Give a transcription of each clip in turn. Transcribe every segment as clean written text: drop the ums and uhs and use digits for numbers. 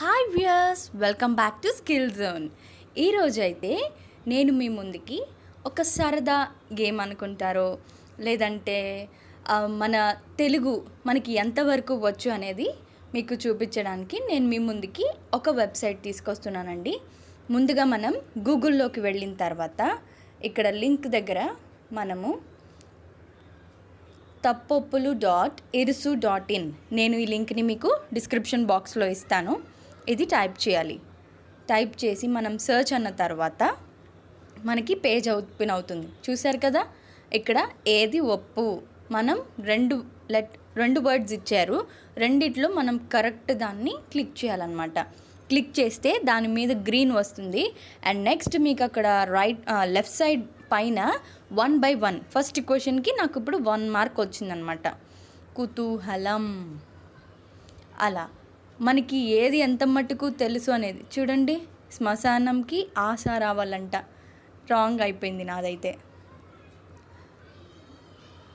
Hi viewers, welcome back to skill zone. ఈరోజు అయితే నేను మీ ముందుకి ఒక సరదా గేమ్ అనుకుంటారో లేదంటే మన తెలుగు మనకి ఎంతవరకు వచ్చు అనేది మీకు చూపించడానికి నేను మీ ముందుకి ఒక వెబ్సైట్ తీసుకొస్తున్నానండి. ముందుగా మనం గూగుల్లోకి వెళ్ళిన తర్వాత ఇక్కడ లింక్ దగ్గర మనము tappopulu.irusu.in నేను ఈ లింక్ని మీకు డిస్క్రిప్షన్ బాక్స్లో ఇస్తాను. ఇది టైప్ చేయాలి. టైప్ చేసి మనం సర్చ్ అన్న తర్వాత మనకి పేజ్ ఓపెన్ అవుతుంది. చూసారు కదా, ఇక్కడ ఏది ఒప్పు మనం రెండు వర్డ్స్ ఇచ్చారు. రెండిట్లో మనం కరెక్ట్ దాన్ని క్లిక్ చేయాలన్నమాట. క్లిక్ చేస్తే దాని మీద గ్రీన్ వస్తుంది. అండ్ నెక్స్ట్ మీకు అక్కడ లెఫ్ట్ సైడ్ పైన 1 by 1 ఫస్ట్ క్వశ్చన్కి నాకు ఇప్పుడు 1 మార్క్ వచ్చిందనమాట. కుతూహలం. అలా మనకి ఏది ఎంత మట్టుకు తెలుసు అనేది చూడండి. శ్మశానంకి ఆశ రావాలంట. రాంగ్ అయిపోయింది నాదైతే.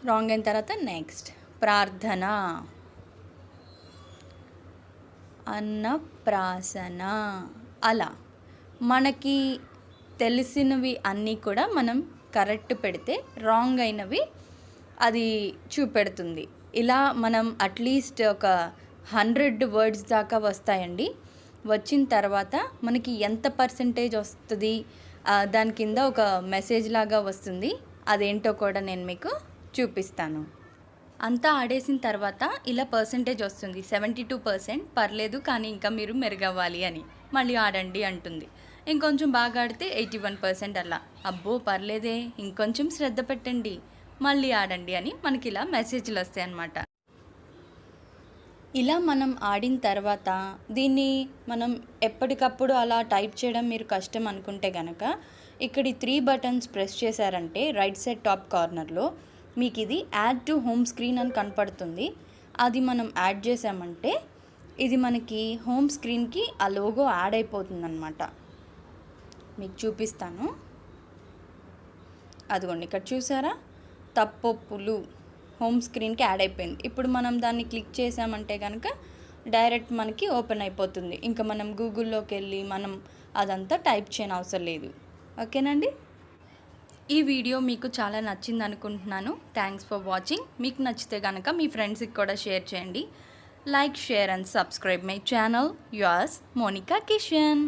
రాంగ్ అయిన తర్వాత నెక్స్ట్ ప్రార్థన, అన్నప్రాసన. అలా మనకి తెలిసినవి అన్నీ కూడా మనం కరెక్ట్ పెడితే రాంగ్ అయినవి అది చూపెడుతుంది. ఇలా మనం అట్లీస్ట్ ఒక 100 వర్డ్స్ దాకా వస్తాయండి. వచ్చిన తర్వాత మనకి ఎంత పర్సంటేజ్ వస్తుంది దాని కింద ఒక మెసేజ్ లాగా వస్తుంది. అదేంటో కూడా నేను మీకు చూపిస్తాను. అంతా ఆడేసిన తర్వాత ఇలా పర్సంటేజ్ వస్తుంది. 72% పర్లేదు, కానీ ఇంకా మీరు మెరుగవ్వాలి అని మళ్ళీ ఆడండి అంటుంది. ఇంకొంచెం బాగా ఆడితే 81% అలా. అబ్బో పర్లేదే, ఇంకొంచెం శ్రద్ధ పెట్టండి, మళ్ళీ ఆడండి అని మనకి ఇలా మెసేజ్లు వస్తాయి అన్నమాట. ఇలా మనం ఆడిన తర్వాత దీన్ని మనం ఎప్పటికప్పుడు అలా టైప్ చేయడం మీరు కష్టం అనుకుంటే కనుక ఇక్కడ 3 బటన్స్ ప్రెస్ చేశారంటే రైట్ సైడ్ టాప్ కార్నర్లో మీకు ఇది యాడ్ టు హోమ్ స్క్రీన్ అని కనపడుతుంది. అది మనం యాడ్ చేసామంటే ఇది మనకి హోమ్ స్క్రీన్కి ఆ లోగో యాడ్ అయిపోతుంది అన్నమాట. మీకు చూపిస్తాను. అదిగోండి, ఇక్కడ చూసారా, తప్పొప్పులు హోమ్ స్క్రీన్కి యాడ్ అయిపోయింది. ఇప్పుడు మనం దాన్ని క్లిక్ చేసామంటే కనుక డైరెక్ట్ మనకి ఓపెన్ అయిపోతుంది. ఇంకా మనం గూగుల్లోకి వెళ్ళి మనం అదంతా టైప్ చేయని అవసరం లేదు. ఓకేనండి. ఈ వీడియో మీకు చాలా నచ్చింది అనుకుంటున్నాను. Thanks for watching. మీకు నచ్చితే కనుక మీ ఫ్రెండ్స్కి కూడా షేర్ చేయండి. Like, share and subscribe my channel. Yours Monika Kishan.